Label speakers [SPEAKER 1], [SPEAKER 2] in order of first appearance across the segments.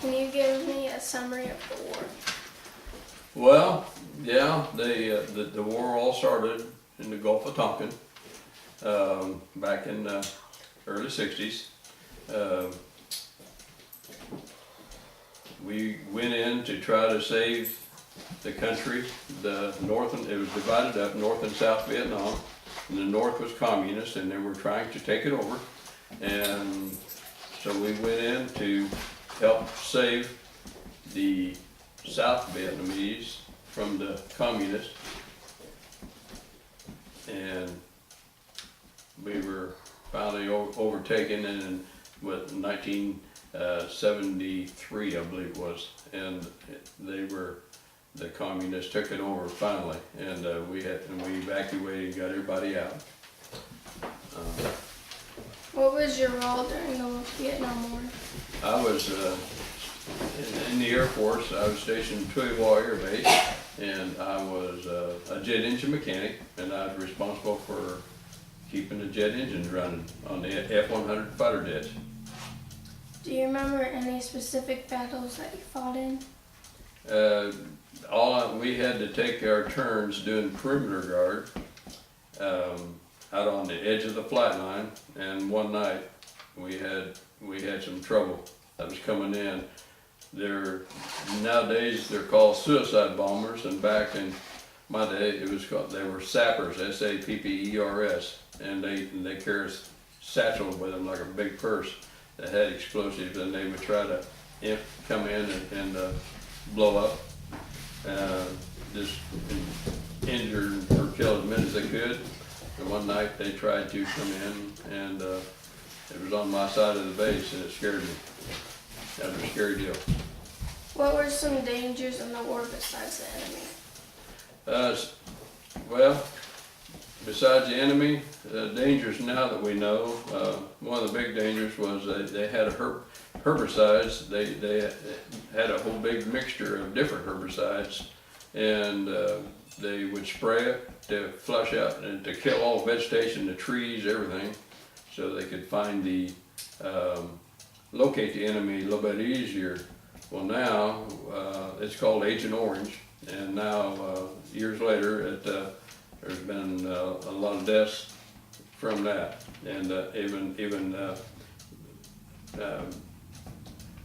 [SPEAKER 1] Can you give me a summary of the war?
[SPEAKER 2] Well, yeah, the war all started in the Gulf of Tonkin back in the early 60s. We went in to try to save the country. It was divided up, North and South Vietnam. And the North was communist and they were trying to take it over. And so we went in to help save the South Vietnamese from the communists. And we were finally overtaken in 1973, I believe it was, and the communists took it over finally, and we evacuated and got everybody out.
[SPEAKER 1] What was your role during the Vietnam War?
[SPEAKER 2] I was in the Air Force. I was stationed at Tuiwa Air Base, and I was a jet engine mechanic, and I was responsible for keeping the jet engines running on the F-100 fighter jets.
[SPEAKER 1] Do you remember any specific battles that you fought in?
[SPEAKER 2] We had to take our turns doing perimeter guard out on the edge of the flight line, and one night we had some trouble that was coming in. Nowadays they're called suicide bombers, and back in my day they were sappers, S-A-P-P-E-R-S, and they carried satchels with them like a big purse that had explosives, and they would try to come in and blow up, just injure or kill as many as they could. And one night they tried to come in, and it was on my side of the base, and it scared me. That was a scary deal.
[SPEAKER 1] What were some dangers in the war besides the enemy?
[SPEAKER 2] Well, besides the enemy, dangers now that we know, one of the big dangers was they had herbicides. They had a whole big mixture of different herbicides, and they would spray it to flush out and to kill all vegetation, the trees, everything, so they could find locate the enemy a little bit easier. Well, now it's called Agent Orange, and now years later there's been a lot of deaths from that, and even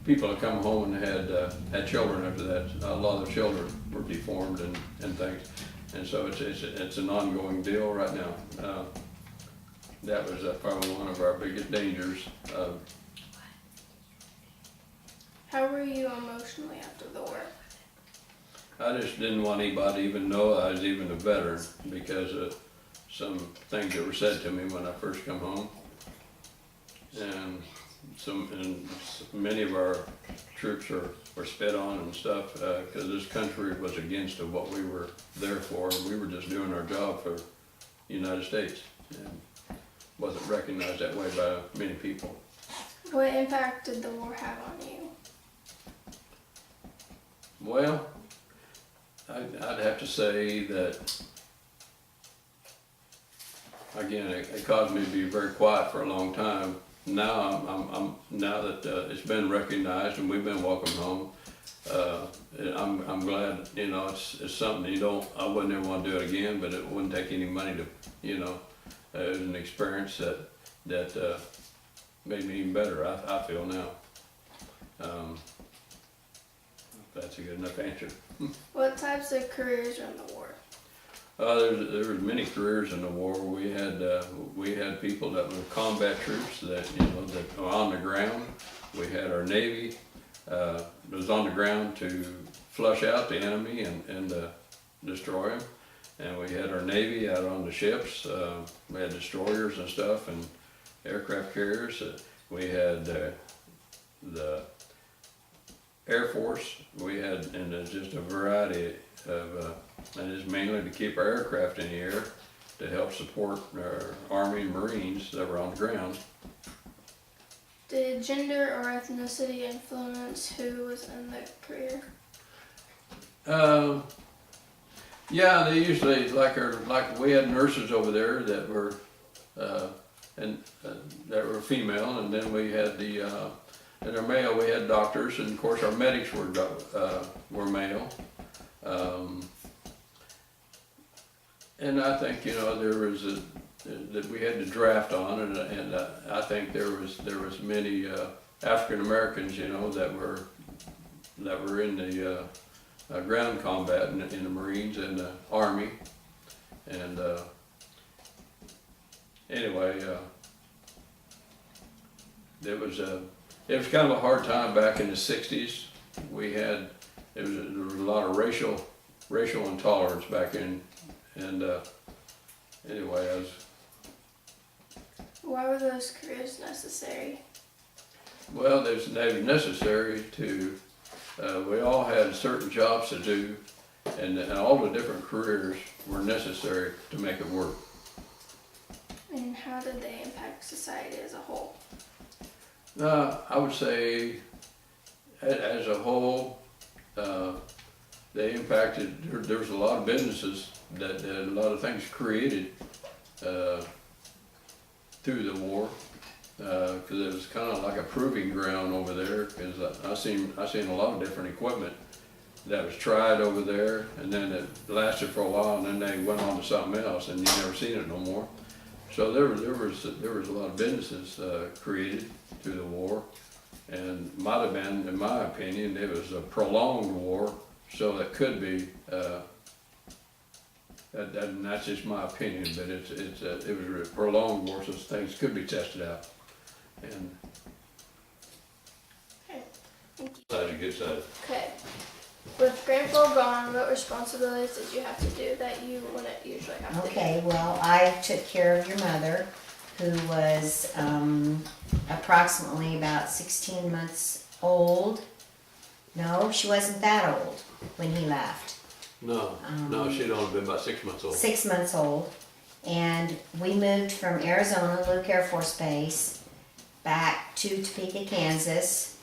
[SPEAKER 2] people have come home and had children after that. A lot of the children were deformed and things, and so it's an ongoing deal right now. That was probably one of our biggest dangers.
[SPEAKER 1] How were you emotionally after the war?
[SPEAKER 2] I just didn't want anybody to even know I was even a veteran because of some things that were said to me when I first come home. And many of our troops were spit on and stuff because this country was against what we were there for. We were just doing our job for the United States, and wasn't recognized that way by many people.
[SPEAKER 1] What impact did the war have on you?
[SPEAKER 2] Well, I'd have to say that, again, it caused me to be very quiet for a long time. Now now that it's been recognized and we've been welcomed home, I'm glad. It's something I wouldn't ever want to do it again, but it wouldn't take any money to, it was an experience that made me even better. I feel now. That's a good enough answer.
[SPEAKER 1] What types of careers were in the war?
[SPEAKER 2] There were many careers in the war. We had people that were combat troops that were on the ground. We had our Navy that was on the ground to flush out the enemy and destroy them. And we had our Navy out on the ships. We had destroyers and stuff and aircraft carriers. We had the Air Force. We had, and there's just a variety of, and it's mainly to keep our aircraft in the air to help support our Army and Marines that were on the ground.
[SPEAKER 1] Did gender or ethnicity influence who was in the career?
[SPEAKER 2] Yeah, they usually like we had nurses over there that were that were female, and then we had the in our male, we had doctors, and of course our medics were male. And I think, you know, there was that we had to draft on, and I think there was many African Americans, you know, that were in the ground combat in the Marines and the Army, and anyway, it was kind of a hard time back in the '60s. There was a lot of racial intolerance back in, and anyway,
[SPEAKER 1] Why were those careers necessary?
[SPEAKER 2] well, they were necessary to. We all had certain jobs to do, and all the different careers were necessary to make it work.
[SPEAKER 1] And how did they impact society as a whole?
[SPEAKER 2] I would say, as a whole, they impacted. There was a lot of businesses that a lot of things created through the war, because it was kind of like a proving ground over there. Because I seen a lot of different equipment that was tried over there, and then it lasted for a while, and then they went on to something else, and you never seen it no more. So there was a lot of businesses created through the war, and might have been, in my opinion, it was a prolonged war, so it could be. And that's just my opinion, but it was a prolonged war, so things could be tested out. And
[SPEAKER 1] Okay, thank you.
[SPEAKER 2] that's a good side.
[SPEAKER 1] Okay. With Grandpa gone, what responsibilities did you have to do that you wouldn't usually have to do?
[SPEAKER 3] Okay, well, I took care of your mother, who was approximately about 16 months old. No, she wasn't that old when he left.
[SPEAKER 2] No, she'd only been about 6 months old.
[SPEAKER 3] 6 months old. And we moved from Arizona, Luke Air Force Base, back to Topeka, Kansas.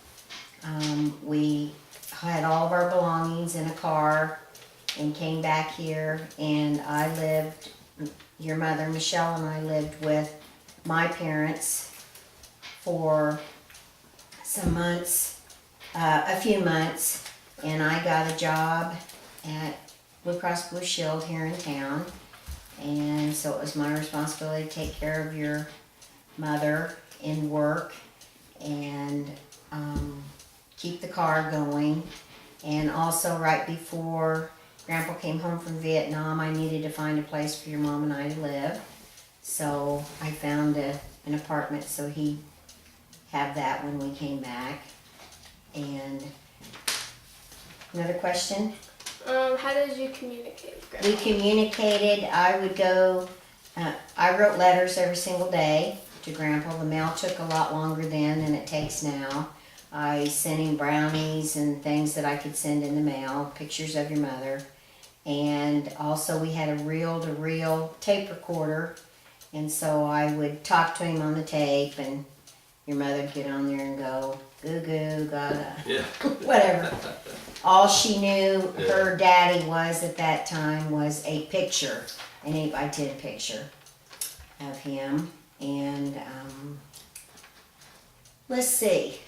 [SPEAKER 3] We had all of our belongings in a car and came back here, and your mother, Michelle, and I lived with my parents for some months, a few months, and I got a job at Blue Cross Blue Shield here in town, and so it was my responsibility to take care of your mother in work and keep the car going. And also right before Grandpa came home from Vietnam, I needed to find a place for your mom and I to live. So I found an apartment so he'd have that when we came back. And another question?
[SPEAKER 1] How did you communicate with Grandpa?
[SPEAKER 3] We communicated. I would go, I wrote letters every single day to Grandpa. The mail took a lot longer then than it takes now. I sent him brownies and things that I could send in the mail, pictures of your mother. And also we had a reel-to-reel tape recorder, and so I would talk to him on the tape, and your mother would get on there and go, goo goo, gaga,
[SPEAKER 2] Yeah.
[SPEAKER 3] whatever. All she knew her daddy was at that time was a picture, an 8x10 picture of him. And let's see.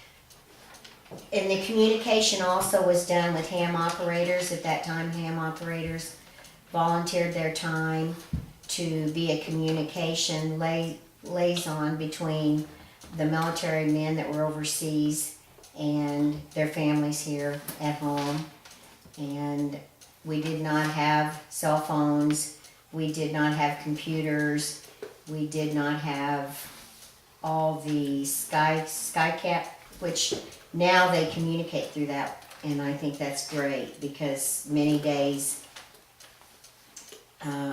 [SPEAKER 3] And the communication also was done with ham operators. At that time, ham operators volunteered their time to be a communication liaison between the military men that were overseas and their families here at home. And we did not have cell phones. We did not have computers. We did not have all the Skycap, which now they communicate through that, and I think that's great, because many days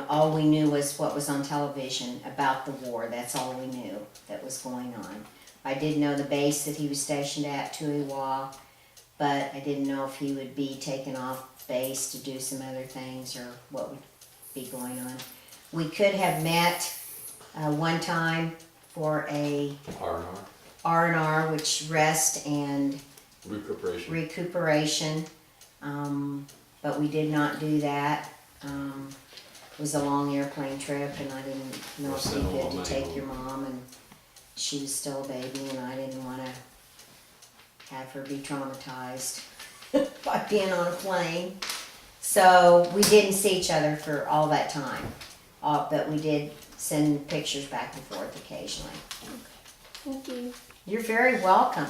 [SPEAKER 3] all we knew was what was on television about the war. That's all we knew that was going on. I did know the base that he was stationed at, Tuiwa, but I didn't know if he would be taken off base to do some other things or what would be going on. We could have met one time for a
[SPEAKER 2] R&R.
[SPEAKER 3] R&R, which rest and
[SPEAKER 2] Recuperation.
[SPEAKER 3] but we did not do that. It was a long airplane trip, and I didn't know if we could to take your mom, and she was still a baby, and I didn't want to have her be traumatized by being on a plane. So we didn't see each other for all that time, but we did send pictures back and forth occasionally.
[SPEAKER 1] Thank you.
[SPEAKER 3] You're very welcome.